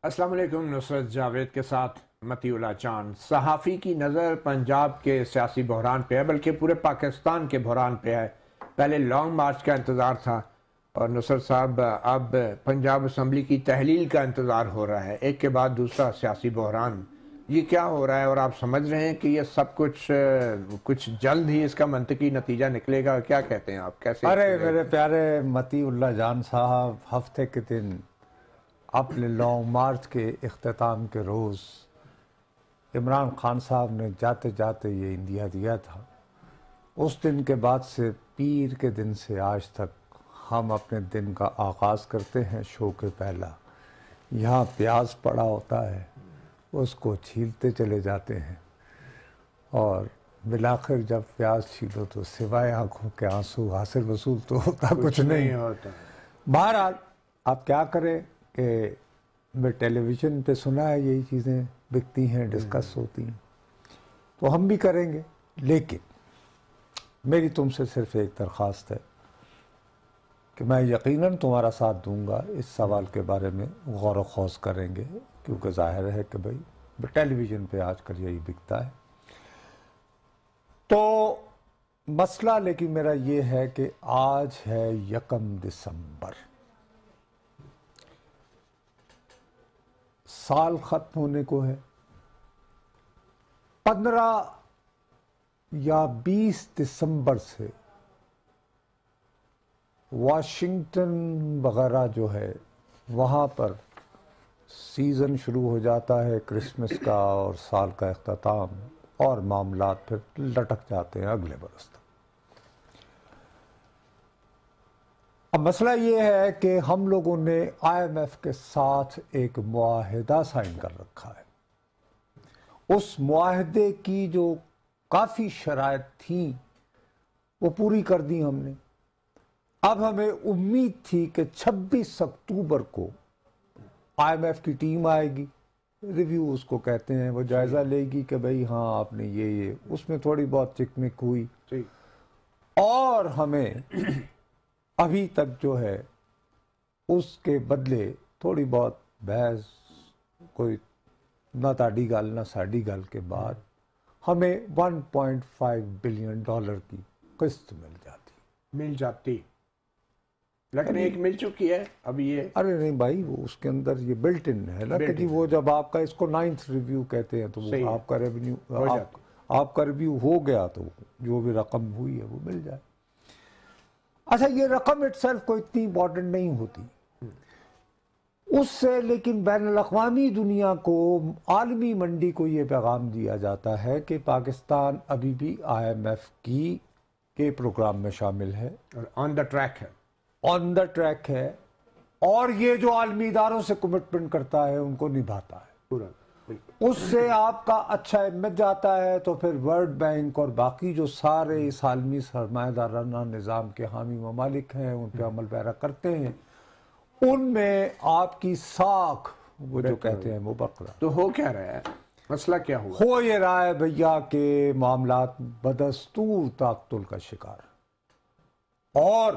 السلام علیکم، نصرت جاوید کے ساتھ متی اللہ چاند۔ صحافی کی نظر پنجاب کے سیاسی بحران پہ ہے، بلکہ پورے پاکستان کے بحران پہ ہے۔ پہلے لانگ مارچ کا انتظار تھا اور نصرت صاحب اب پنجاب اسمبلی کی تحلیل کا انتظار ہو رہا ہے، ایک کے بعد دوسرا سیاسی بحران۔ یہ کیا ہو رہا ہے اور آپ سمجھ رہے ہیں کہ یہ سب کچھ جلد ہی اس کا منطقی نتیجہ نکلے گا؟ کیا کہتے ہیں آپ، کیسے؟ ارے میرے پیارے متی اللہ جان صاحب، ہفتے کے دن اپنے لانگ مارچ کے اختتام کے روز عمران خان صاحب نے جاتے جاتے یہ اندیا دیا تھا۔ اس دن کے بعد سے پیر کے دن سے آج تک ہم اپنے دن کا آغاز کرتے ہیں شو کے پہلا۔ یہاں پیاز پڑا ہوتا ہے، اس کو چھیلتے چلے جاتے ہیں اور بالآخر جب پیاز چھیلو تو سوائے آنکھوں کے آنسو حاصل وصول تو ہوتا کچھ نہیں ہوتا۔ بہرحال آپ کیا کریں کہ میں ٹیلی ویژن پہ سنا ہے یہی چیزیں بکتی ہیں، ڈسکس ہوتی ہیں، تو ہم بھی کریں گے۔ لیکن میری تم سے صرف ایک درخواست ہے کہ میں یقیناً تمہارا ساتھ دوں گا، اس سوال کے بارے میں غور و خوض کریں گے، کیونکہ ظاہر ہے کہ بھائی ٹیلی ویژن پہ آج کل یہی بکتا ہے۔ تو مسئلہ لیکن میرا یہ ہے کہ آج ہے 1 دسمبر، سال ختم ہونے کو ہے۔ 15 یا 20 دسمبر سے واشنگٹن وغیرہ جو ہے وہاں پر سیزن شروع ہو جاتا ہے کرسمس کا اور سال کا اختتام، اور معاملات پھر لٹک جاتے ہیں اگلے برس تک۔ اب مسئلہ یہ ہے کہ ہم لوگوں نے IMF کے ساتھ ایک معاہدہ سائن کر رکھا ہے۔ اس معاہدے کی جو کافی شرائط تھیں وہ پوری کر دی ہم نے۔ اب ہمیں امید تھی کہ 26 اکتوبر کو IMF کی ٹیم آئے گی، ریویو اس کو کہتے ہیں، وہ جائزہ لے گی کہ بھئی ہاں آپ نے یہ اس میں تھوڑی بہت چکمک ہوئی، اور ہمیں ابھی تک جو ہے اس کے بدلے تھوڑی بہت بحث، کوئی نہ تاڑی گل نہ ساڑی گل کے بعد ہمیں $1.5 بلین کی قسط مل جاتی۔ لیکن ایک مل چکی ہے اب یہ۔ ارے نہیں بھائی، وہ اس کے اندر یہ بلٹ ان ہے نا کہ وہ جب آپ کا اس کو 9th ریویو کہتے ہیں تو وہ آپ کا ریونیو آپ کا ریویو ہو گیا تو جو بھی رقم ہوئی ہے وہ مل جائے۔ اچھا، یہ رقم اٹ سیلف کوئی اتنی امپورٹنٹ نہیں ہوتی اس سے، لیکن بین الاقوامی دنیا کو، عالمی منڈی کو یہ پیغام دیا جاتا ہے کہ پاکستان ابھی بھی IMF کے پروگرام میں شامل ہے اور آن دا ٹریک ہے، اور یہ جو عالمی اداروں سے کمٹمنٹ کرتا ہے ان کو نبھاتا ہے پورا۔ اس سے آپ کا اچھا امیج جاتا ہے، تو پھر ورلڈ بینک اور باقی جو سارے اس عالمی سرمایہ دارانہ نظام کے حامی ممالک ہیں ان پہ عمل پیرا کرتے ہیں، ان میں آپ کی ساکھ وہ جو کہتے ہیں وہ برقرار۔ تو ہو کیا رہا ہے؟ مسئلہ کیا ہوا؟ ہو یہ رہا ہے بھیا کہ معاملات بدستور تعطل کا شکار، اور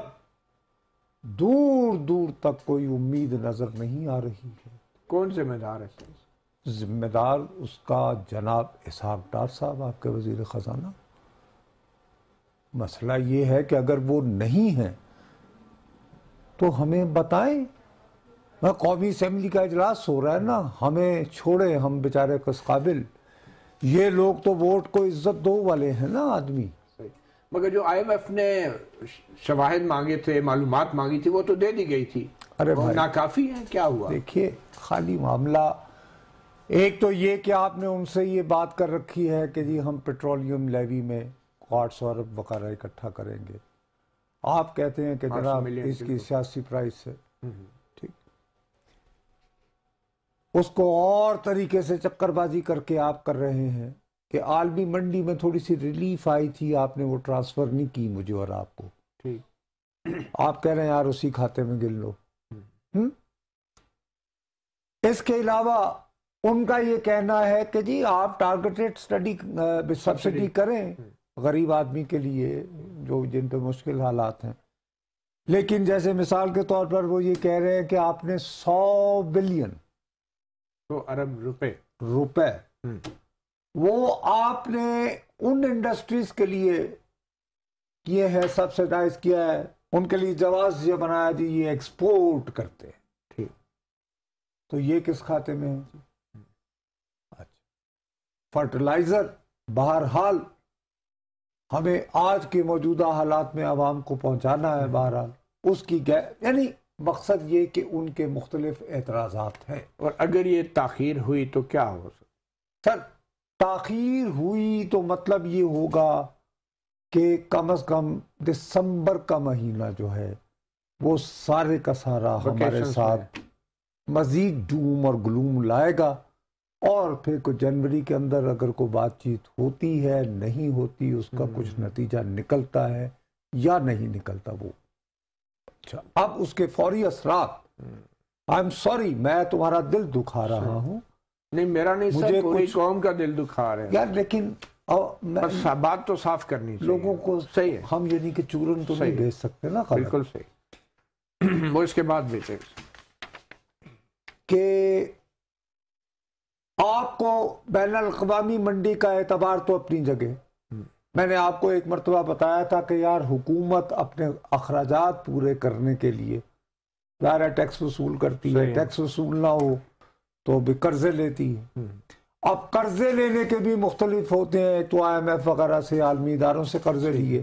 دور دور تک کوئی امید نظر نہیں آ رہی ہے۔ کون ذمہ دار ہے؟ ذمہ دار اس کا جناب اسحاق ڈار صاحب، آپ کے وزیر خزانہ۔ مسئلہ یہ ہے کہ اگر وہ نہیں ہیں تو ہمیں بتائیں۔ قومی اسمبلی کا اجلاس ہو رہا ہے نا، ہمیں چھوڑے، ہم بیچارے کس قابل، یہ لوگ تو ووٹ کو عزت دو والے ہیں نا آدمی۔ مگر جو IMF نے شواہد مانگے تھے، معلومات مانگی تھی، وہ تو دے دی گئی تھی، ارے وہ ناکافی ہے؟ کیا ہوا؟ دیکھیے، خالی معاملہ ایک تو یہ کہ آپ نے ان سے یہ بات کر رکھی ہے کہ جی ہم پیٹرولیم لیوی میں 800 ارب وغیرہ اکٹھا کریں گے، آپ کہتے ہیں کہ جناب اس کی سیاسی پرائس ہے، ٹھیک، اس کو اور طریقے سے چکر بازی کر کے آپ کر رہے ہیں کہ عالمی منڈی میں تھوڑی سی ریلیف آئی تھی، آپ نے وہ ٹرانسفر نہیں کی مجھے اور آپ کو، آپ کہہ رہے ہیں یار اسی کھاتے میں گن لو۔ اس کے علاوہ ان کا یہ کہنا ہے کہ جی آپ ٹارگیٹڈ سبسڈی کریں غریب آدمی کے لیے جو جن پہ مشکل حالات ہیں، لیکن جیسے مثال کے طور پر وہ یہ کہہ رہے ہیں کہ آپ نے 100 بلین 800 ارب روپے وہ آپ نے ان انڈسٹریز کے لیے کیے ہیں، سبسیڈائز کیا ہے، ان کے لیے جواز یہ بنایا جی یہ ایکسپورٹ کرتے ہیں. ٹھیک، تو یہ کس کھاتے میں ہے جی؟ اچھا، فرٹیلائزر بہرحال ہمیں آج کے موجودہ حالات میں عوام کو پہنچانا ہے، بہرحال اس کی یعنی مقصد یہ کہ ان کے مختلف اعتراضات ہیں. اور اگر یہ تاخیر ہوئی تو کیا ہو سکتا؟ سر تاخیر ہوئی تو مطلب یہ ہوگا کہ کم از کم دسمبر کا مہینہ جو ہے وہ سارے کا سارا ہمارے ساتھ مزید ڈوم اور گلوم لائے گا، اور پھر کوئی جنوری کے اندر اگر کوئی بات چیت ہوتی ہے نہیں ہوتی، اس کا کچھ نتیجہ نکلتا ہے یا نہیں نکلتا وہ. اچھا، اب اس کے فوری اثرات، آئی ایم سوری میں تمہارا دل دکھا رہا ہوں. نہیں میرا نہیں سر، پوری قوم کا دل دکھا رہے ہیں یار، لیکن بات تو صاف کرنی چاہیے لوگوں کو. صحیح ہے، ہم یہ نہیں کہ چورن تو نہیں بھیج سکتے نا. بالکل صحیح. وہ اس کے بعد بھیجے کہ آپ کو بین الاقوامی منڈی کا اعتبار تو اپنی جگہ. میں نے آپ کو ایک مرتبہ بتایا تھا کہ یار حکومت اپنے اخراجات پورے کرنے کے لیے ظاہر ٹیکس وصول کرتی ہے، ٹیکس وصول نہ ہو تو بھی قرضے لیتی ہے. اب قرضے لینے کے بھی مختلف ہوتے ہیں، تو آئی ایم ایف وغیرہ سے، عالمی اداروں سے قرضے لیے.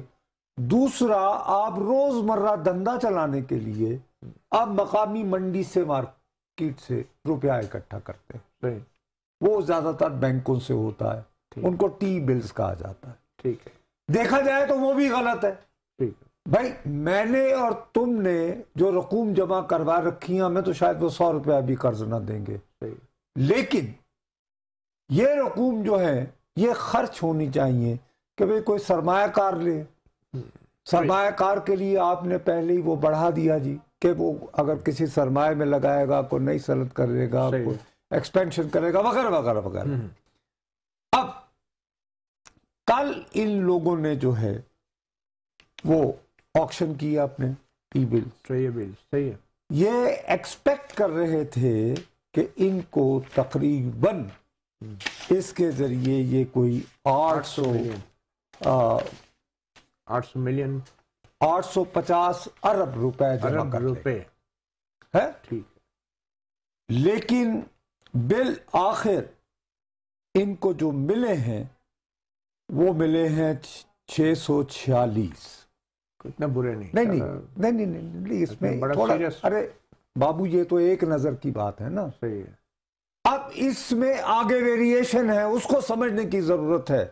دوسرا، آپ روز مرہ دھندا چلانے کے لیے اب مقامی منڈی سے، مارکیٹ سے روپیہ اکٹھا کرتے ہیں. وہ زیادہ تر بینکوں سے ہوتا ہے، ان کو ٹی بلز کہا جاتا ہے. ٹھیک ہے، دیکھا جائے تو وہ بھی غلط ہے. ٹھیک ہے بھائی، میں نے اور تم نے جو رقوم جمع کروا رکھی ہیں، ہمیں تو شاید وہ 100 روپیہ بھی قرض نہ دیں گے، لیکن یہ رقوم جو ہے یہ خرچ ہونی چاہیے کہ بھئی کوئی سرمایہ کار لے. سرمایہ کار کے لیے آپ نے پہلے ہی وہ بڑھا دیا جی کہ وہ اگر کسی سرمایہ میں لگائے گا، کوئی نئی صنعت کرے گا، کوئی ایکسپینشن کرے گا، وغیرہ وغیرہ وغیرہ. اب کل ان لوگوں نے جو ہے وہ آکشن کیا اپنے ٹی بل. صحیح ہے. یہ ایکسپیکٹ کر رہے تھے کہ ان کو تقریباً اس کے ذریعے یہ کوئی 850 ارب روپے جمع کرتے ہیں. ٹھیک، لیکن بالآخر ان کو جو ملے ہیں وہ ملے ہیں 646. اتنا برے نہیں. نہیں اس میں تھوڑا، ارے بابو یہ تو ایک نظر کی بات ہے نا. صحیح ہے. اب اس میں آگے ویریشن ہے، اس کو سمجھنے کی ضرورت ہے.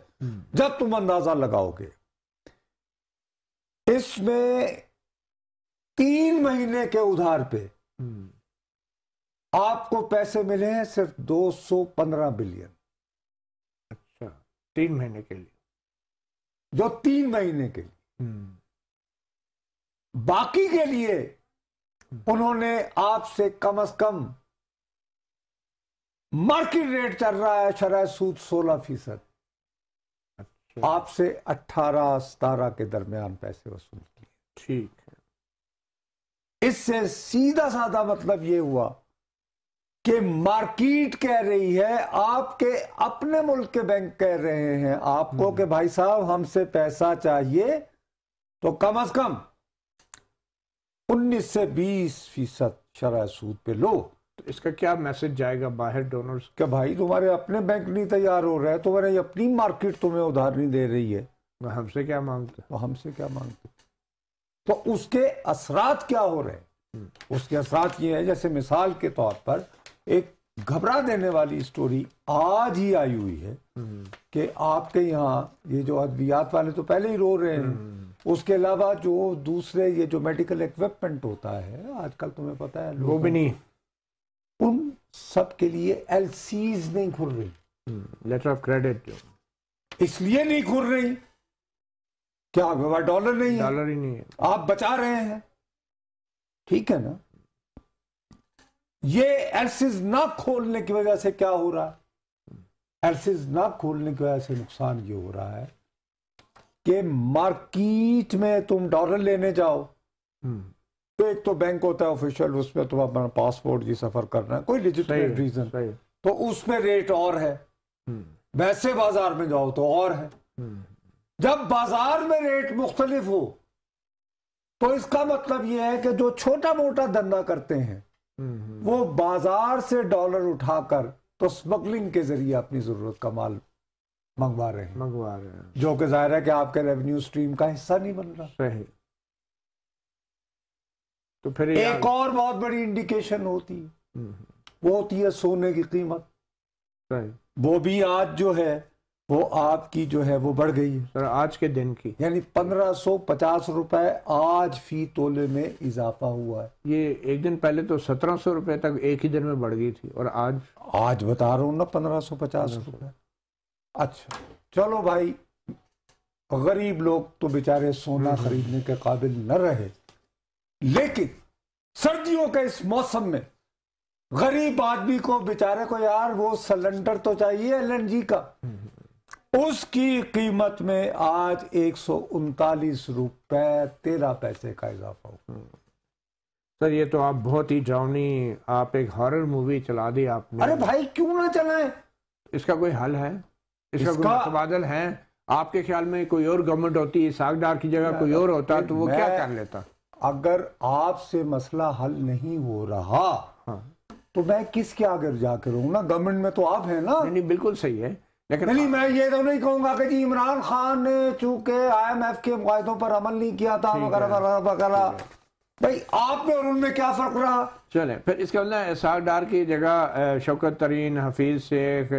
جب تم اندازہ لگاؤ گے اس میں 3 مہینے کے ادھار پہ آپ کو پیسے ملے ہیں صرف 215 بلین. اچھا، 3 مہینے کے لیے، جو 3 مہینے کے لیے. باقی کے لیے انہوں نے آپ سے کم از کم، مارکیٹ ریٹ چل رہا ہے شرح سود 16%، آپ سے 18-17 کے درمیان پیسے وصول کیے. ٹھیک ہے. اس سے سیدھا سادہ مطلب یہ ہوا کہ مارکیٹ کہہ رہی ہے، آپ کے اپنے ملک کے بینک کہہ رہے ہیں آپ کو کہ بھائی صاحب ہم سے پیسہ چاہیے تو کم از کم 19 سے 20% شرح سود پہ لو. تو اس کا کیا میسج جائے گا باہر ڈونرز کہ بھائی تمہارے اپنے بینک نہیں تیار ہو رہے، تمہاری اپنی مارکیٹ تمہیں ادھار نہیں دے رہی ہے، ہم سے کیا مانگتے؟ تو ہم سے کیا مانگتے؟ تو اس کے اثرات کیا ہو رہے ہیں؟ اس کے اثرات یہ ہے، جیسے مثال کے طور پر ایک گھبرا دینے والی سٹوری آج ہی آئی ہوئی ہے کہ آپ کے یہاں یہ جو ادویات والے تو پہلے ہی رو رہے ہیں، اس کے علاوہ جو دوسرے یہ جو میڈیکل ایکوپمنٹ ہوتا ہے آج کل تمہیں پتا ہے وہ بھی نہیں، ان سب کے لیے ایل سیز نہیں کھل رہی. لیٹر آف کریڈٹ اس لیے نہیں کھل رہی کیا ڈالر نہیں ہے، ڈالر ہی نہیں ہے، آپ بچا رہے ہیں. ٹھیک ہے نا. یہ ایلسز نہ کھولنے کی وجہ سے کیا ہو رہا ہے؟ ایلسز نہ کھولنے کی وجہ سے نقصان یہ ہو رہا ہے کہ مارکیٹ میں تم ڈالر لینے جاؤ تو ایک تو بینک ہوتا ہے آفیشیل، اس میں تم اپنا پاسپورٹ کی سفر کرنا ہے، کوئی لیجیٹمیٹ ریزن، تو اس میں ریٹ اور ہے، ویسے بازار میں جاؤ تو اور ہے۔ جب بازار میں ریٹ مختلف ہو تو اس کا مطلب یہ ہے کہ جو چھوٹا موٹا دھندا کرتے ہیں وہ بازار سے ڈالر اٹھا کر تو اسمگلنگ کے ذریعے اپنی ضرورت کا مال منگوا رہے ہیں، جو کہ ظاہر ہے کہ آپ کے ریونیو سٹریم کا حصہ نہیں بن رہا۔ صحیح۔ تو پھر ایک اور بہت بڑی انڈیکیشن ہوتی ہے، وہ ہوتی ہے سونے کی قیمت۔ صحیح۔ وہ بھی آج جو ہے وہ آپ کی جو ہے وہ بڑھ گئی ہے، سر آج کے دن کی، یعنی 1550 روپے آج فی تولے میں اضافہ ہوا ہے۔ یہ ایک دن پہلے تو 1700 روپے تک ایک ہی دن میں بڑھ گئی تھی، اور آج بتا رہا ہوں نا 1550 روپے۔ اچھا چلو بھائی، غریب لوگ تو بیچارے سونا خریدنے کے قابل نہ رہے، لیکن سردیوں کے اس موسم میں غریب آدمی کو بیچارے کو یار وہ سلنڈر تو چاہیے LNG کا، اس کی قیمت میں آج 139 روپے 13 پیسے کا اضافہ ہو۔ سر یہ تو آپ بہت ہی ڈراؤنی، آپ ایک ہارر مووی چلا دی آپ نے۔ ارے بھائی کیوں نہ چلائیں؟ اس کا کوئی حل ہے؟ اس کا کوئی متبادل ہے؟ آپ کے خیال میں کوئی اور گورنمنٹ ہوتی، اسحاق ڈار کی جگہ کوئی اور ہوتا تو وہ کیا کر لیتا؟ اگر آپ سے مسئلہ حل نہیں ہو رہا تو میں کس کے آگے جا کے رہوں نا؟ گورنمنٹ میں تو آپ ہیں نا۔ نہیں بالکل صحیح ہے، لیکن میں یہ تو نہیں کہوں گا کہ جی عمران خان نے چونکہ IMF کے معاہدوں پر عمل نہیں کیا تھا وغیرہ وغیرہ، بھائی آپ میں اور ان میں کیا فرق رہا؟ چلیں پھر اس کا مطلب اسحاق ڈار کی جگہ شوکت ترین، حفیظ شیخ،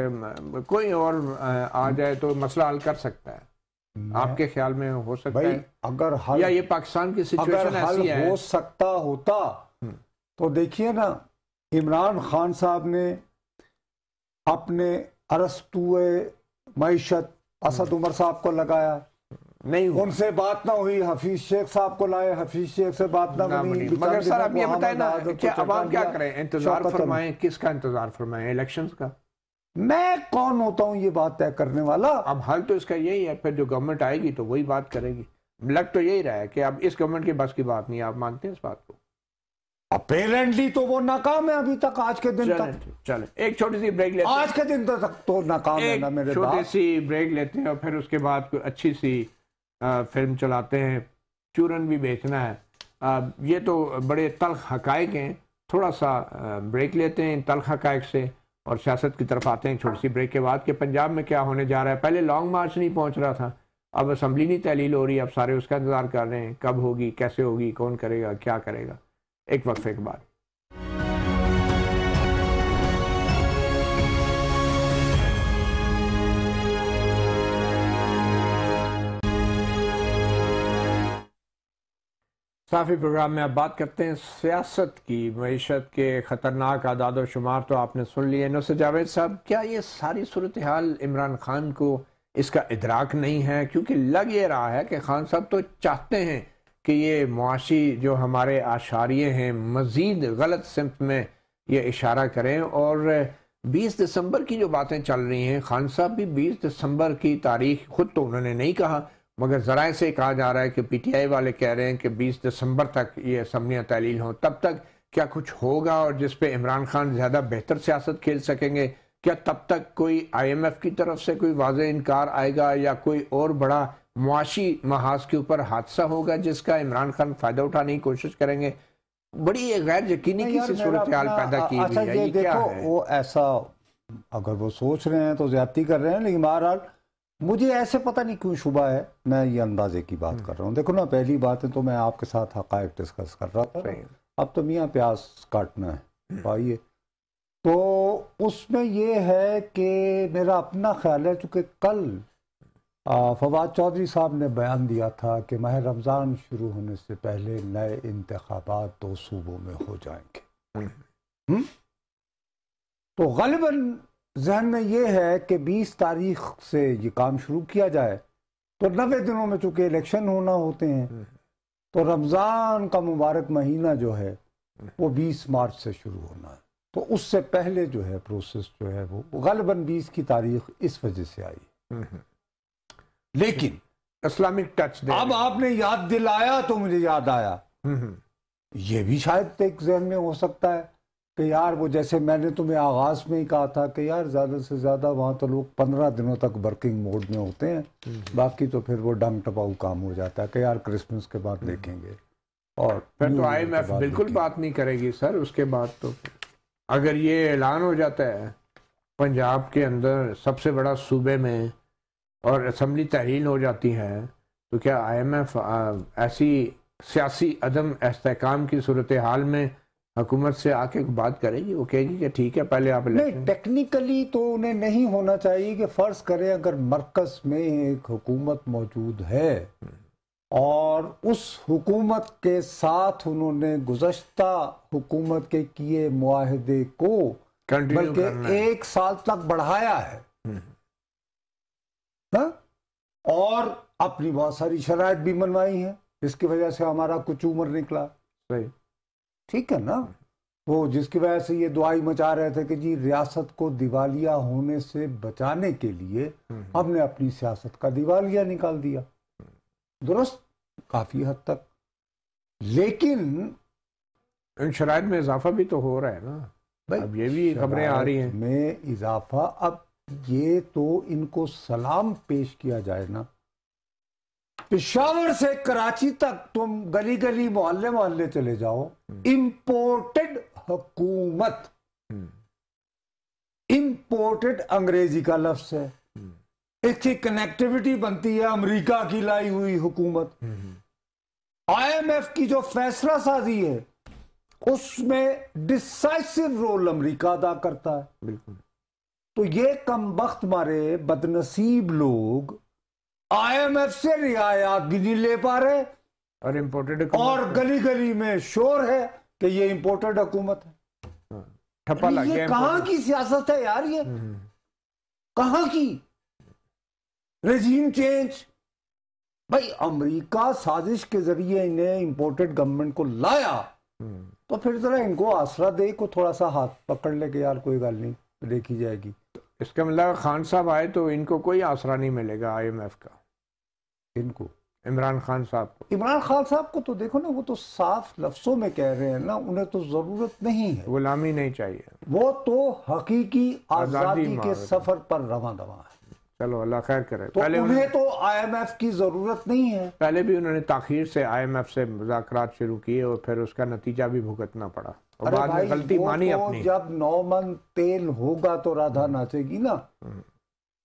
کوئی اور آ جائے تو مسئلہ حل کر سکتا ہے؟ آپ کے خیال میں ہو سکتا ہے؟ اگر یا یہ پاکستان کی سچویشن ایسی ہے؟ اگر حل ہو سکتا ہوتا تو دیکھیے نا، عمران خان صاحب نے اپنے ارسطوئے معیشت اسد عمر صاحب کو لگایا، نہیں ان سے بات نہ ہوئی، حفیظ شیخ صاحب کو لائے، حفیظ شیخ سے بات نہ بنی۔ مگر سر اب یہ بتائیں نا کہ عوام کیا کریں؟ انتظار فرمائیں؟ کس کا انتظار فرمائیں؟ الیکشنز کا؟ میں کون ہوتا ہوں یہ بات طے کرنے والا؟ اب حل تو اس کا یہی ہے، پھر جو گورنمنٹ آئے گی تو وہی بات کرے گی۔ لگ تو یہی رہا ہے کہ اب اس گورنمنٹ کے بس کی بات نہیں ہے، آپ مانتے ہیں اس بات کو؟ اپیرنٹلی تو وہ ناکام ہے ابھی تک، آج کے دن تک۔ چلیں ایک چھوٹی سی بریک لیتے ہیں، آج کے دن تک تو ناکام ہے نا میرے باپ۔ چھوٹی سی بریک لیتے ہیں اور پھر اس کے بعد کوئی اچھی سی فلم چلاتے ہیں، چورن بھی بیچنا ہے۔ یہ تو بڑے تلخ حقائق ہیں، تھوڑا سا بریک لیتے ہیں ان تلخ حقائق سے اور سیاست کی طرف آتے ہیں چھوٹی سی بریک کے بعد کہ پنجاب میں کیا ہونے جا رہا ہے۔ پہلے لانگ مارچ نہیں پہنچ رہا تھا، اب اسمبلی نہیں تحلیل ہو رہی، اب سارے اس کا انتظار کر رہے ہیں کب ہوگی، کیسے ہوگی، کون کرے گا، کیا کرے گا۔ ایک وقفے کے بعد صافی پروگرام میں اب بات کرتے ہیں سیاست کی۔ معیشت کے خطرناک اعداد و شمار تو آپ نے سن لیے۔ نصر جاوید صاحب، کیا یہ ساری صورتحال عمران خان کو اس کا ادراک نہیں ہے؟ کیونکہ لگ یہ رہا ہے کہ خان صاحب تو چاہتے ہیں کہ یہ معاشی جو ہمارے اشاریے ہیں مزید غلط سمت میں یہ اشارہ کریں، اور 20 دسمبر کی جو باتیں چل رہی ہیں، خان صاحب بھی 20 دسمبر کی تاریخ خود تو انہوں نے نہیں کہا، مگر ذرائع سے کہا جا رہا ہے کہ PTI والے کہہ رہے ہیں کہ 20 دسمبر تک یہ اسمبلیاں تحلیل ہوں، تب تک کیا کچھ ہوگا اور جس پہ عمران خان زیادہ بہتر سیاست کھیل سکیں گے؟ کیا تب تک کوئی IMF کی طرف سے کوئی واضح انکار آئے گا یا کوئی اور بڑا معاشی محاذ کے اوپر حادثہ ہوگا جس کا عمران خان فائدہ اٹھانے کی کوشش کریں گے؟ بڑی غیر یقینی کسی صورتحال پیدا کی ہوئی ہے، یہ کیا ہے؟ وہ ایسا اگر وہ سوچ رہے ہیں تو زیادتی کر رہے ہیں، لیکن بہرحال مجھے ایسے پتہ نہیں کیوں شبہ ہے، میں یہ اندازے کی بات کر رہا ہوں۔ دیکھو نا، پہلی بات ہے تو میں آپ کے ساتھ حقائق ڈسکس کر رہا تھا، اب تو میاں پیاز کاٹنا ہے بھائی۔ تو اس میں یہ ہے کہ میرا اپنا خیال ہے، چونکہ کل فواد چودھری صاحب نے بیان دیا تھا کہ ماہ رمضان شروع ہونے سے پہلے نئے انتخابات 2 صوبوں میں ہو جائیں گے، تو غالباً ذہن میں یہ ہے کہ 20 تاریخ سے یہ کام شروع کیا جائے تو 90 دنوں میں چونکہ الیکشن ہونا ہوتے ہیں، تو رمضان کا مبارک مہینہ جو ہے وہ 20 مارچ سے شروع ہونا ہے، تو اس سے پہلے جو ہے پروسیس جو ہے وہ غالباً 20 کی تاریخ اس وجہ سے آئی۔ لیکن اسلامک ٹچ اب آپ نے یاد دلایا تو مجھے یاد آیا، یہ بھی شاید ایک ذہن میں ہو سکتا ہے کہ یار وہ جیسے میں نے تمہیں آغاز میں ہی کہا تھا کہ یار زیادہ سے زیادہ وہاں تو لوگ 15 دنوں تک ورکنگ موڈ میں ہوتے ہیں، باقی تو پھر وہ ڈنگ ٹپاؤ کام ہو جاتا ہے کہ یار کرسمس کے بعد دیکھیں گے، اور پھر تو آئی ایم ایف بالکل بات نہیں کرے گی سر اس کے بعد۔ تو اگر یہ اعلان ہو جاتا ہے پنجاب کے اندر سب سے بڑا صوبے میں اور اسمبلی تحلیل ہو جاتی ہے، تو کیا آئی ایم ایف ایسی سیاسی عدم استحکام کی صورتحال میں حکومت سے آ کے بات کرے گی؟ وہ کہے گی کہ ٹھیک ہے پہلے آپ نہیں، ٹیکنیکلی تو انہیں نہیں ہونا چاہیے کہ فرض کریں اگر مرکز میں ایک حکومت موجود ہے اور اس حکومت کے ساتھ انہوں نے گزشتہ حکومت کے کیے معاہدے کو بلکہ 1 سال تک بڑھایا ہے اور اپنی بہت ساری شرائط بھی منوائی ہیں جس کی وجہ سے ہمارا کچھ عمر نکلا، ٹھیک ہے نا، وہ جس کی وجہ سے یہ دعائی مچا رہے تھے کہ جی ریاست کو دیوالیہ ہونے سے بچانے کے لیے ہم نے اپنی سیاست کا دیوالیہ نکال دیا، درست کافی حد تک، لیکن ان شرائط میں اضافہ بھی تو ہو رہا ہے نا، اب یہ بھی خبریں آ رہی ہیں میں اضافہ، اب یہ تو ان کو سلام پیش کیا جائے نا، پشاور سے کراچی تک تم گلی گلی محلے محلے چلے جاؤ، امپورٹڈ حکومت، امپورٹڈ انگریزی کا لفظ ہے، اس کی کنیکٹیوٹی بنتی ہے امریکہ کی لائی ہوئی حکومت، آئی ایم ایف کی جو فیصلہ سازی ہے اس میں ڈسائسو رول امریکہ ادا کرتا ہے، بالکل، تو یہ کم بخت مارے بدنصیب لوگ آئی ایم ایف سے رعایات بھی نہیں لے پا رہے اور امپورٹڈ اور گلی گلی میں شور ہے کہ یہ امپورٹڈ حکومت ہے، یہ کہاں کی سیاست ہے یار، یہ کہاں کی رجیم چینج؟ بھائی امریکہ سازش کے ذریعے انہیں امپورٹڈ گورنمنٹ کو لایا تو پھر ذرا ان کو آسرا دے، کو تھوڑا سا ہاتھ پکڑ لے کہ یار کوئی گل نہیں دیکھی جائے گی۔ اس کا مطلب خان صاحب آئے تو ان کو کوئی آسرا نہیں ملے گا آئی ایم ایف کا، ان کو عمران خان صاحب کو؟ عمران خان صاحب کو تو دیکھو نا، وہ تو صاف لفظوں میں کہہ رہے ہیں نا، انہیں تو ضرورت نہیں ہے، غلامی نہیں چاہیے، وہ تو حقیقی آزادی کے سفر پر رواں دواں ہے۔ چلو اللہ خیر کرے، تو انہیں تو آئی ایم ایف کی ضرورت نہیں ہے۔ پہلے بھی انہوں نے تاخیر سے آئی ایم ایف سے مذاکرات شروع کیے اور پھر اس کا نتیجہ بھی بھگتنا پڑا، اور بعد میں غلطی مانی اپنی۔ جب 9 من تیل ہوگا تو رادھا ناچے گی نا۔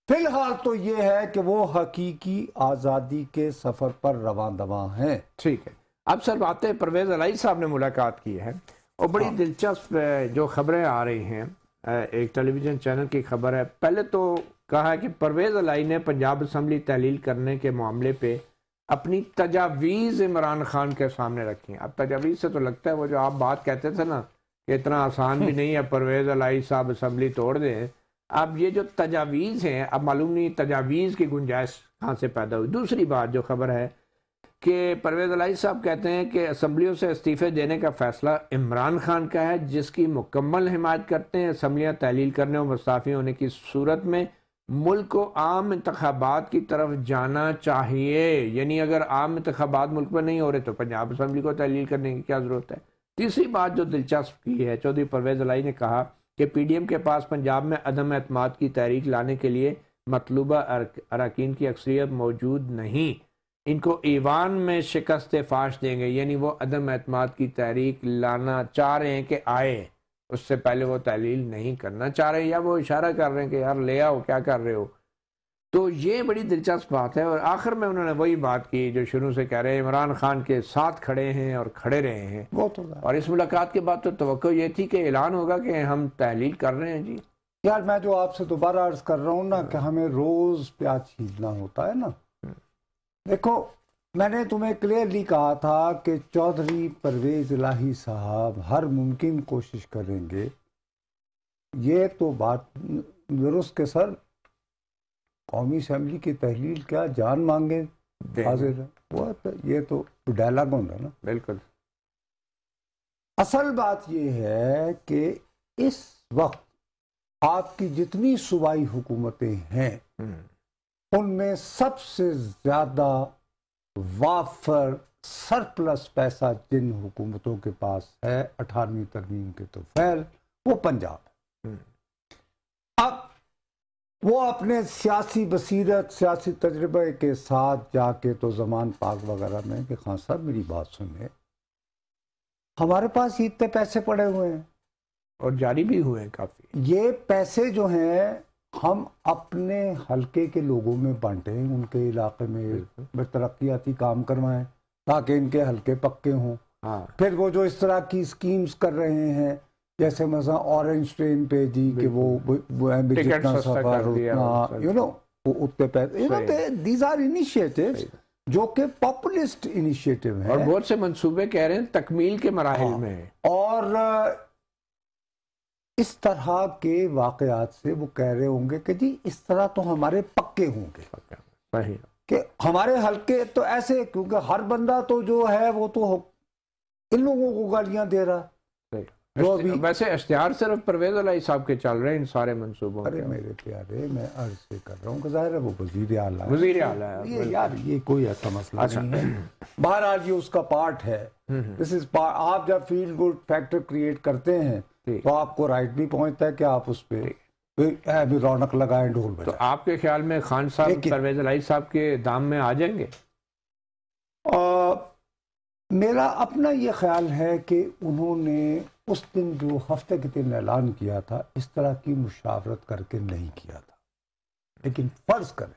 فی الحال تو یہ ہے کہ وہ حقیقی آزادی کے سفر پر رواں دواں ہیں۔ ٹھیک ہے، اب سر باتیں پرویز الہی صاحب نے ملاقات کی ہے اور بڑی دلچسپ جو خبریں آ رہی ہیں، ایک ٹیلی ویژن چینل کی خبر ہے، پہلے تو کہا ہے کہ پرویز الہی نے پنجاب اسمبلی تحلیل کرنے کے معاملے پہ اپنی تجاویز عمران خان کے سامنے رکھی ہیں۔ اب تجاویز سے تو لگتا ہے وہ جو آپ بات کہتے تھے نا کہ اتنا آسان بھی نہیں ہے پرویز الہی صاحب اسمبلی توڑ دیں، اب یہ جو تجاویز ہیں اب معلوم نہیں تجاویز کی گنجائش کہاں سے پیدا ہوئی۔ دوسری بات جو خبر ہے کہ پرویز الہی صاحب کہتے ہیں کہ اسمبلیوں سے استعفے دینے کا فیصلہ عمران خان کا ہے، جس کی مکمل حمایت کرتے ہیں۔ اسمبلیاں تحلیل کرنے اور مستعفی ہونے کی صورت میں ملک کو عام انتخابات کی طرف جانا چاہیے، یعنی اگر عام انتخابات ملک میں نہیں ہو رہے تو پنجاب اسمبلی کو تحلیل کرنے کی کیا ضرورت ہے۔ تیسری بات جو دلچسپ کی ہے، چودھری پرویز الہی نے کہا کہ پی ڈی ایم کے پاس پنجاب میں عدم اعتماد کی تحریک لانے کے لیے مطلوبہ اراکین کی اکثریت موجود نہیں، ان کو ایوان میں شکست فاش دیں گے، یعنی وہ عدم اعتماد کی تحریک لانا چاہ رہے ہیں کہ آئے، اس سے پہلے وہ تحلیل نہیں کرنا چاہ رہے، یا وہ اشارہ کر رہے ہیں کہ یار لے آؤ، کیا کر رہے ہو۔ تو یہ بڑی دلچسپ بات ہے، اور آخر میں انہوں نے وہی بات کی جو شروع سے کہہ رہے ہیں، عمران خان کے ساتھ کھڑے ہیں اور کھڑے رہے ہیں، اور اس ملاقات کے بعد تو توقع یہ تھی کہ اعلان ہوگا کہ ہم تحلیل کر رہے ہیں۔ جی یار میں جو آپ سے دوبارہ عرض کر رہا ہوں نا کہ ہمیں روز پیاز چھیلنا ہوتا ہے نا، دیکھو میں نے تمہیں کلیئرلی کہا تھا کہ چودھری پرویز الہی صاحب ہر ممکن کوشش کریں گے، یہ تو بات درست کہ سر قومی اسمبلی کی تحلیل کیا جان مانگے حاضر ہے، وہ یہ تو ڈائلاگ ہوتا نا۔ بالکل، اصل بات یہ ہے کہ اس وقت آپ کی جتنی صوبائی حکومتیں ہیں ان میں سب سے زیادہ وافر سرپلس پیسہ جن حکومتوں کے پاس ہے 18ویں ترمیم کے تو فعل وہ پنجاب ہے۔ اب وہ اپنے سیاسی بصیرت، سیاسی تجربے کے ساتھ جا کے تو زمان پاک وغیرہ میں کہ خان صاحب میری بات سنیں، ہمارے پاس اتنے پیسے پڑے ہوئے ہیں اور جاری بھی ہوئے ہیں کافی، یہ پیسے جو ہیں ہم اپنے حلقے کے لوگوں میں بانٹیں، ان کے علاقے میں ترقیاتی کام کروائیں تاکہ ان کے حلقے پکے ہوں۔ پھر وہ جو اس طرح کی سکیمز کر رہے ہیں جیسے مثلا اورنج ٹرین پہ جی کہ وہ جتنا سفر اتنا یو نو اتنے پیسے، دیز آر انیشیٹیوز جو کہ پاپولسٹ انیشیٹو ہیں، اور بہت سے منصوبے کہہ رہے ہیں تکمیل کے مراحل میں ہیں، اور اس طرح کے واقعات سے وہ کہہ رہے ہوں گے کہ جی اس طرح تو ہمارے پکے ہوں گے، صحیح کہ ہمارے حلقے تو ایسے، کیونکہ ہر بندہ تو جو ہے وہ تو ان لوگوں کو گالیاں دے رہا۔ ویسے اشتہار صرف پرویز علیہ صاحب کے چل رہے ہیں ان سارے منصوبوں؟ ارے میرے پیارے، میں عرض سے کر رہا ہوں کہ ظاہر ہے وہ وزیر اعلیٰ ہے، وزیر اعلیٰ ہے یار، یہ کوئی ایسا مسئلہ نہیں ہے، بہرحال یہ اس کا پارٹ ہے۔ آپ جب فیل گڈ فیکٹر کریٹ کرتے ہیں تو آپ کو رائٹ بھی پہنچتا ہے کہ آپ اس پہ بھی رونق لگائیں، ڈھول بجائیں۔ تو آپ کے خیال میں خان صاحب پرویز علیہ صاحب کے دام میں آ جائیں گے؟ میرا اپنا یہ خیال ہے کہ انہوں نے اس دن جو ہفتے کے دن اعلان کیا تھا اس طرح کی مشاورت کر کے نہیں کیا تھا، لیکن فرض کریں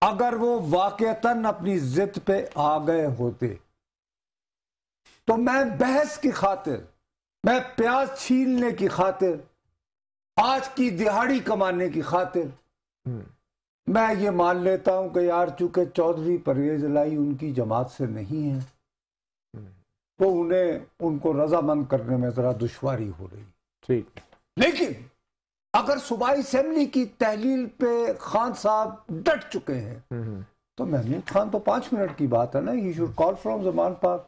اگر وہ واقعتاً اپنی ضد پہ آ گئے ہوتے تو میں بحث کی خاطر، میں پیاز چھیلنے کی خاطر، آج کی دہاڑی کمانے کی خاطر میں یہ مان لیتا ہوں کہ یار چونکہ چودھری پرویز الہی ان کی جماعت سے نہیں ہے تو انہیں ان کو رضامند کرنے میں ذرا دشواری ہو رہی، ٹھیک، لیکن اگر صوبائی اسمبلی کی تحلیل پہ خان صاحب ڈٹ چکے ہیں تو محمود خان تو 5 منٹ کی بات ہے نا، ہی شوڈ کال فرام زمان پاک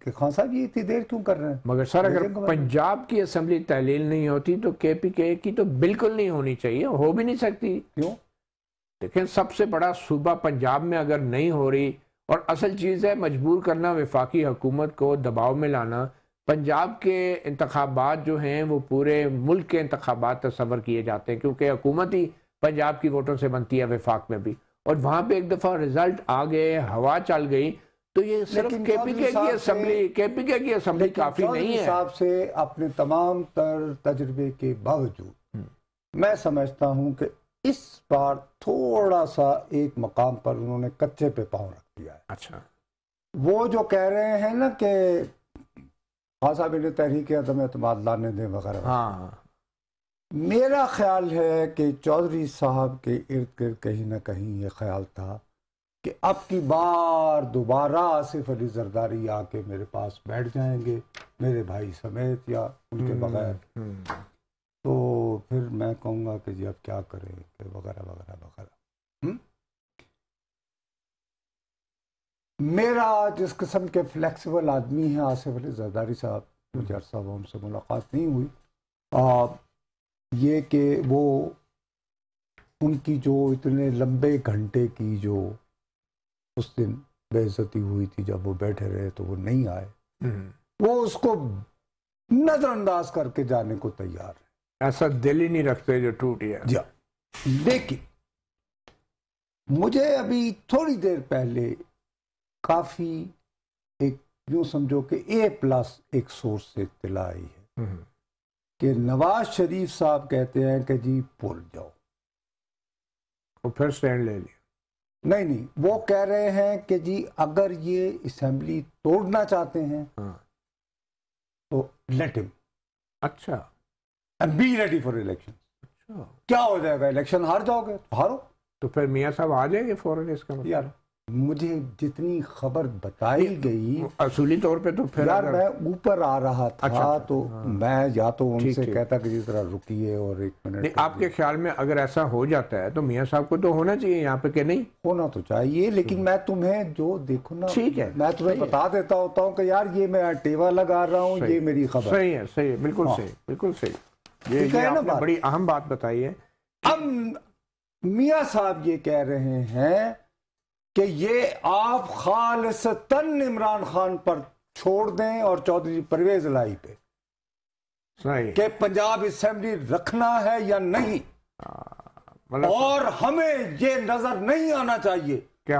کہ خان صاحب یہ اتنی دیر کیوں کر رہے ہیں۔ مگر سر اگر پنجاب کی اسمبلی تحلیل نہیں ہوتی تو کے پی کے کی تو بالکل نہیں ہونی چاہیے، ہو بھی نہیں سکتی۔ کیوں؟ لیکن سب سے بڑا صوبہ پنجاب میں اگر نہیں ہو رہی، اور اصل چیز ہے مجبور کرنا وفاقی حکومت کو، دباؤ میں لانا۔ پنجاب کے انتخابات جو ہیں وہ پورے ملک کے انتخابات تصور کیے جاتے ہیں کیونکہ حکومت ہی پنجاب کی ووٹوں سے بنتی ہے وفاق میں بھی، اور وہاں پہ ایک دفعہ رزلٹ آ گئے، ہوا چل گئی تو یہ صرف کے پی کے کی اسمبلی کافی نہیں ہے۔ صاحب سے اپنے تمام تر تجربے کے باوجود میں سمجھتا ہوں کہ اس بار تھوڑا سا ایک مقام پر انہوں نے کچے پہ پاؤں رکھ دیا ہے۔ اچھا، وہ جو کہہ رہے ہیں نا کہ خان صاحب نے تحریک عدم اعتماد لانے دیں وغیرہ، ہاں، میرا خیال ہے کہ چودھری صاحب کے ارد گرد کہیں نہ کہیں یہ خیال تھا کہ اب کی بار دوبارہ آصف علی زرداری آ کے میرے پاس بیٹھ جائیں گے میرے بھائی سمیت یا ان کے بغیر، تو پھر میں کہوں گا کہ جی اب کیا کریں کہ وغیرہ وغیرہ وغیرہ۔ میرا جس قسم کے فلیکسیبل آدمی ہیں آصف علی زرداری صاحب، مجھے عرصہ وہ ان سے ملاقات نہیں ہوئی، یہ کہ وہ ان کی جو اتنے لمبے گھنٹے کی جو اس دن بے عزتی ہوئی تھی جب وہ بیٹھے رہے تو وہ نہیں آئے، وہ اس کو نظر انداز کر کے جانے کو تیار ہے، ایسا دل ہی نہیں رکھتے جو ٹوٹ گیا۔ جی، لیکن مجھے ابھی تھوڑی دیر پہلے کافی ایک یوں سمجھو کہ A+ ایک سورس سے اطلاع آئی ہے کہ نواز شریف صاحب کہتے ہیں کہ جی بھول جاؤ، وہ پھر سٹینڈ لے لیا۔ نہیں، وہ کہہ رہے ہیں کہ جی اگر یہ اسمبلی توڑنا چاہتے ہیں تو لیٹ ہم، اچھا، and be ready for election. اچھا، کیا ہو جائے گا، الیکشن ہار جاؤ گے تو ہارو، تو پھر میاں صاحب آ جائیں گے فوراً اس کا مطلب؟ یار مجھے جتنی خبر بتائی گئی اصولی طور پہ تو پھر یار میں اوپر آ رہا تھا تو میں یا تو ان سے کہتا کہ جس طرح رکیے اور 1 منٹ۔ نہیں، آپ کے خیال میں اگر ایسا ہو جاتا ہے تو میاں صاحب کو تو ہونا چاہیے یہاں پہ کہ نہیں؟ ہونا تو چاہیے، لیکن میں تمہیں جو دیکھو نا، ٹھیک ہے، میں تمہیں بتا دیتا ہوتا ہوں کہ یار یہ میں ٹیوا لگا رہا ہوں، یہ میری خبر صحیح ہے، صحیح ہے، بالکل صحیح، بالکل صحیح، یہ آپ نے بڑی اہم بات بتائی ہے۔ اب میاں صاحب یہ کہہ رہے ہیں کہ یہ آپ خالصتاً عمران خان پر چھوڑ دیں اور چودھری پرویز الہی پہ، صحیح کہ پنجاب اسمبلی رکھنا ہے یا نہیں، اور ہمیں یہ نظر نہیں آنا چاہیے کہ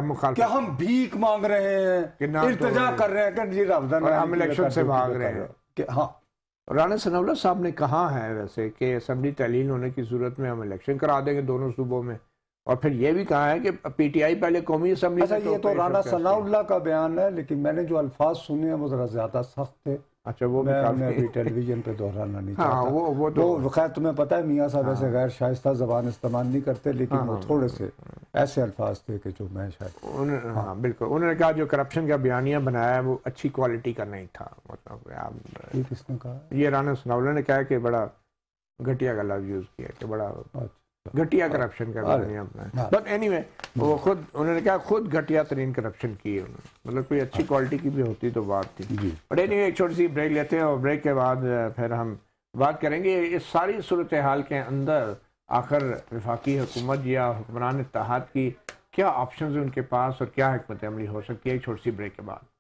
ہم بھیک مانگ رہے ہیں، التجا کر رہے ہیں کہ جی رمضان اور ہم الیکشن سے بھاگ رہے ہیں کہ ہاں۔ رانا ثناء اللہ صاحب نے کہا ہے ویسے کہ اسمبلی تعلیل ہونے کی صورت میں ہم الیکشن کرا دیں گے دونوں صوبوں میں، اور پھر یہ بھی کہا ہے کہ پی ٹی آئی پہلے قومی اسمبلی۔ اچھا یہ تو رانا ثناء اللہ کا بیان ہے، لیکن میں نے جو الفاظ سنے ہیں وہ ذرا زیادہ سخت تھے۔ اچھا وہ میں ابھی ٹیلی ویژن پہ دہرانا نہیں چاہتا۔ ہاں وہ تو خیر تمہیں پتہ ہے میاں صاحب ایسے غیر شائستہ زبان استعمال نہیں کرتے، لیکن وہ تھوڑے سے ایسے الفاز تھے کہ جو میں شاید ہاں بالکل انہوں نے کہا جو کرپشن کا بیانیہ بنایا ہے وہ اچھی کوالٹی کا نہیں تھا، مطلب یہ کس نے کہا؟ یہ رانا ثناء اللہ نے کہا کہ بڑا گھٹیا کا لفظ یوز کیا کہ بڑا گھٹیا کرپشن کا بیانیہ اپنا، بٹ اینی وے وہ خود انہوں نے کہا خود گھٹیا ترین کرپشن کی ہے انہوں نے، مطلب کوئی اچھی کوالٹی کی بھی ہوتی تو بات تھی۔ بٹ اینی وے ایک چھوٹی سی بریک لیتے ہیں، اور بریک کے بعد پھر ہم بات کریں گے اس ساری صورتحال کے اندر آخر وفاقی حکومت یا حکمران اتحاد کی کیا آپشنز ہیں ان کے پاس اور کیا حکمت عملی ہو سکتی ہے، ایک چھوٹی سی بریک کے بعد۔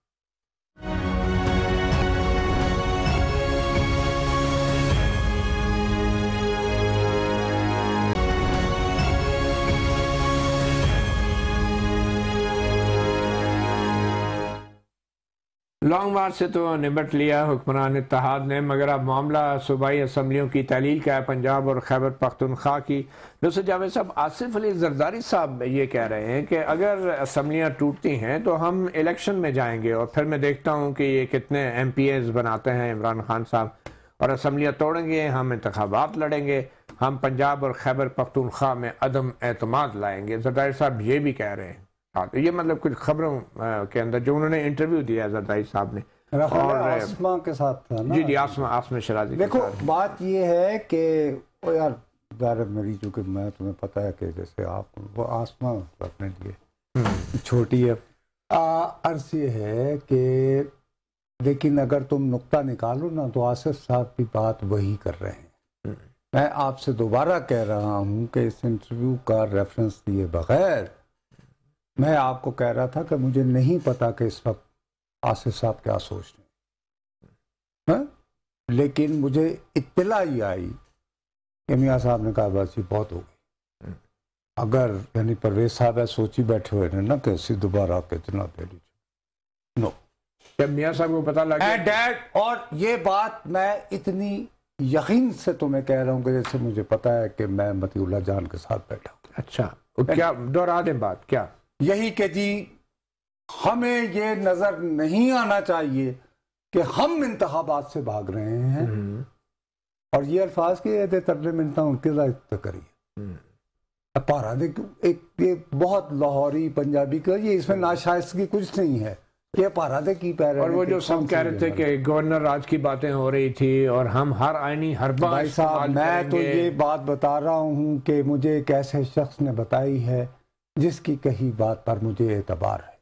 لانگ مارچ سے تو نمٹ لیا حکمران اتحاد نے، مگر اب معاملہ صوبائی اسمبلیوں کی تحلیل کا ہے، پنجاب اور خیبر پختونخوا کی۔ دوسرے جاوید صاحب، آصف علی زرداری صاحب یہ کہہ رہے ہیں کہ اگر اسمبلیاں ٹوٹتی ہیں تو ہم الیکشن میں جائیں گے، اور پھر میں دیکھتا ہوں کہ یہ کتنے ایم پی ایز بناتے ہیں عمران خان صاحب، اور اسمبلیاں توڑیں گے، ہم انتخابات لڑیں گے، ہم پنجاب اور خیبر پختونخوا میں عدم اعتماد لائیں گے۔ زرداری صاحب یہ بھی کہہ رہے ہیں، یہ مطلب کچھ خبروں کے اندر جو انہوں نے انٹرویو دیا ہے زرداری صاحب نے، اور آسما کے ساتھ تھا نا؟ جی آسما شرازی۔ دیکھو بات یہ ہے کہ یار ظاہر میری چونکہ میں تمہیں پتہ ہے کہ جیسے آپ وہ آسما اپنے لیے چھوٹی ہے، عرض یہ ہے کہ لیکن اگر تم نقطہ نکالو نا تو آصف صاحب بھی بات وہی کر رہے ہیں۔ میں آپ سے دوبارہ کہہ رہا ہوں کہ اس انٹرویو کا ریفرنس دیے بغیر میں آپ کو کہہ رہا تھا کہ مجھے نہیں پتا کہ اس وقت آصف صاحب کیا سوچ رہے ہیں، لیکن مجھے اطلاع یہ آئی کہ میاں صاحب نے کہا بس یہ بہت ہو گئی، اگر یعنی پرویز صاحب سوچی بیٹھے ہوئے نا کہ اسی دوبارہ کتنا دے لیجیے، نو جب میاں صاحب کو پتا لگا ڈیڈ، اور یہ بات میں اتنی یقین سے تمہیں کہہ رہا ہوں کہ جیسے مجھے پتا ہے کہ میں مطیع اللہ جان کے ساتھ بیٹھا ہوں۔ اچھا کیا دوہرا دیں بات، کیا یہی کہ جی ہمیں یہ نظر نہیں آنا چاہیے کہ ہم انتخابات سے بھاگ رہے ہیں، اور یہ الفاظ کے ترجمے ملتا ہوں ان کے ذات کریے پارا دیکھ ایک یہ بہت لاہوری پنجابی کا، یہ اس میں ناشائستگی کچھ نہیں ہے کہ پارا دے کی پہ رہے، اور وہ جو سب کہہ رہے تھے کہ گورنر راج کی باتیں ہو رہی تھی اور ہم ہر آئینی ہر بات بھائی صاحب میں تو یہ بات بتا رہا ہوں کہ مجھے ایک ایسے شخص نے بتائی ہے جس کی کہی بات پر مجھے اعتبار ہے۔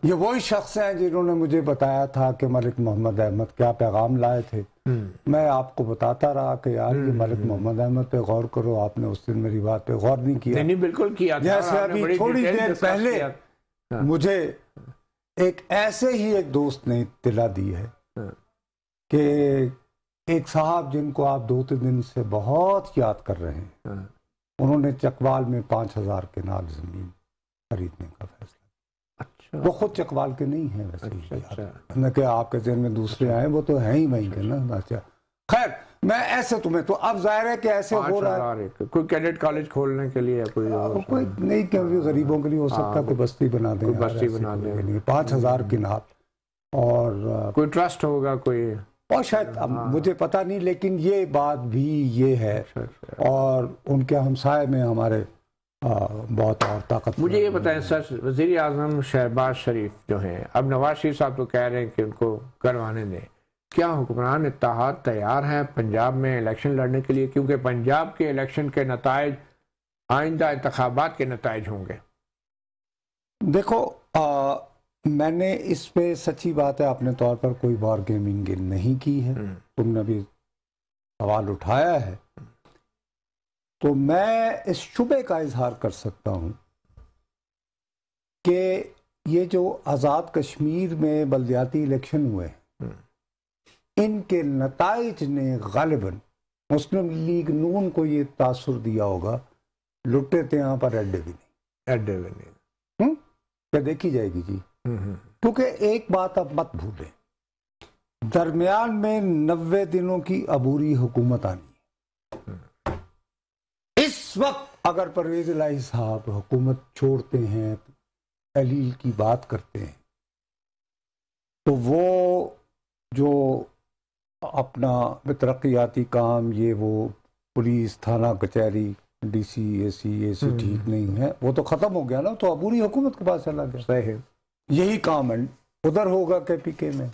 یہ وہی شخص ہیں جنہوں نے مجھے بتایا تھا کہ ملک محمد احمد کیا پیغام لائے تھے، میں آپ کو بتاتا رہا کہ یار یہ ملک محمد احمد پہ غور کرو، آپ نے اس دن میری بات پہ غور نہیں کیا۔ نہیں بالکل کیا، جیسے ابھی تھوڑی دیر پہلے مجھے ایک ایسے ہی ایک دوست نے اطلاع دی ہے کہ ایک صاحب جن کو آپ 2-3 دن سے بہت یاد کر رہے ہیں، انہوں نے چکوال میں 5000 کنال زمین خریدنے کا فیصلہ۔ وہ خود چکوال کے نہیں ہیں ویسے، نہ کہ آپ کے ذہن میں دوسرے آئے، وہ تو ہیں ہی وہیں کے نا۔ خیر میں ایسے تمہیں تو اب ظاہر ہے کہ ایسے ہو رہا ہے، کوئی کیڈٹ کالج کھولنے کے لیے کوئی نہیں، کیونکہ غریبوں کے لیے ہو سکتا کوئی بستی بنا دیں، بستی بنا دیں، 5000 کنال، اور کوئی ٹرسٹ ہوگا کوئی، اور شاید مجھے پتا نہیں، لیکن یہ بات بھی یہ ہے، اور ان کے ہمسائے میں ہمارے بہت اور طاقت۔ مجھے یہ بتائیں سر، وزیر اعظم شہباز شریف جو ہیں، اب نواز شریف صاحب تو کہہ رہے ہیں کہ ان کو کروانے دیں، کیا حکمران اتحاد تیار ہیں پنجاب میں الیکشن لڑنے کے لیے؟ کیونکہ پنجاب کے الیکشن کے نتائج آئندہ انتخابات کے نتائج ہوں گے۔ دیکھو میں نے اس پہ سچی بات ہے اپنے طور پر کوئی وار گیمنگ نہیں کی ہے، تم نے بھی سوال اٹھایا ہے تو میں اس شبے کا اظہار کر سکتا ہوں کہ یہ جو آزاد کشمیر میں بلدیاتی الیکشن ہوئے، ان کے نتائج نے غالباً مسلم لیگ نون کو یہ تاثر دیا ہوگا، لٹے تھے یہاں پر اڈے بھی نہیں، کیا دیکھی جائے گی جی؟ کیونکہ ایک بات اب مت بھولیں، درمیان میں 90 دنوں کی عبوری حکومت آنی ہے۔ اس وقت اگر پرویز الہی صاحب حکومت چھوڑتے ہیں، تحلیل کی بات کرتے ہیں، تو وہ جو اپنا ترقیاتی کام، یہ وہ پولیس، تھانہ، کچہری، ڈی سی، اے سی ٹھیک نہیں ہے، وہ تو ختم ہو گیا نا، تو عبوری حکومت کے پاس چلا گیا۔ صحیح، یہی کام ادھر ہوگا کے پی کے میں۔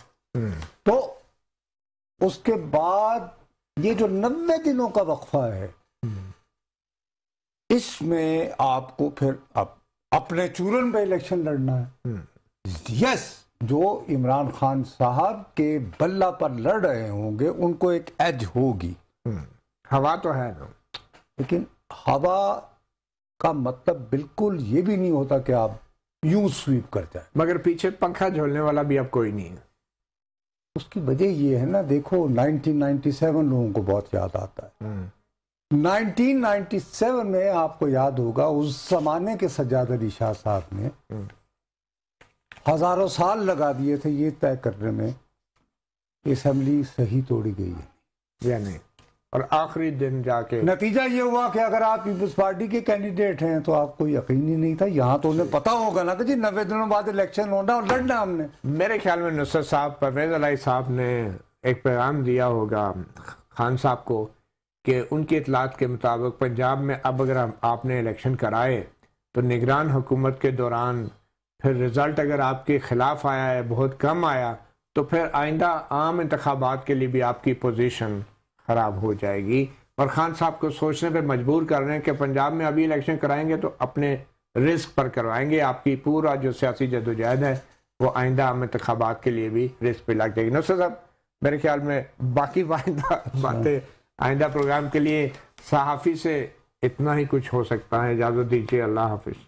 تو اس کے بعد یہ جو 90 دنوں کا وقفہ ہے، اس میں آپ کو پھر اپنے چورن پہ الیکشن لڑنا ہے۔ یس، جو عمران خان صاحب کے بلہ پر لڑ رہے ہوں گے ان کو ایک ایج ہوگی، ہوا تو ہے نا، لیکن ہوا کا مطلب بالکل یہ بھی نہیں ہوتا کہ آپ یوں سویپ کر جائیں۔ مگر پیچھے پنکھا جھولنے والا بھی اب کوئی نہیں ہے۔ اس کی وجہ یہ ہے نا، دیکھو 1997 لوگوں کو بہت یاد آتا ہے۔ 1997 میں آپ کو یاد ہوگا اس زمانے کے سجاد علی شاہ صاحب نے ہزاروں سال لگا دیے تھے یہ طے کرنے میں کہ اسمبلی صحیح توڑی گئی ہے یا نہیں، اور آخری دن جا کے نتیجہ یہ ہوا کہ اگر آپ پیپلز پارٹی کے کینڈیڈیٹ ہیں تو آپ کو یقین ہی نہیں تھا۔ یہاں تو انہیں پتا ہوگا نا کہ جی 90 دنوں بعد الیکشن ہونا اور لڑنا ہم نے۔ میرے خیال میں نصرت صاحب، پرویز الہی صاحب نے ایک پیغام دیا ہوگا خان صاحب کو کہ ان کی اطلاعات کے مطابق پنجاب میں اب اگر آپ نے الیکشن کرائے تو نگران حکومت کے دوران پھر رزلٹ اگر آپ کے خلاف آیا ہے، بہت کم آیا، تو پھر آئندہ عام انتخابات کے لیے بھی آپ کی پوزیشن خراب ہو جائے گی، اور خان صاحب کو سوچنے پہ مجبور کر رہے ہیں کہ پنجاب میں ابھی الیکشن کرائیں گے تو اپنے رسک پر کروائیں گے، آپ کی پورا جو سیاسی جدوجہد ہے وہ آئندہ عام انتخابات کے لیے بھی رسک پہ لگ جائے گی۔ نصرت صاحب، میرے خیال میں باقی باتیں آئندہ پروگرام کے لیے، صحافی سے اتنا ہی کچھ ہو سکتا ہے۔ اجازت دیجیے، اللہ حافظ۔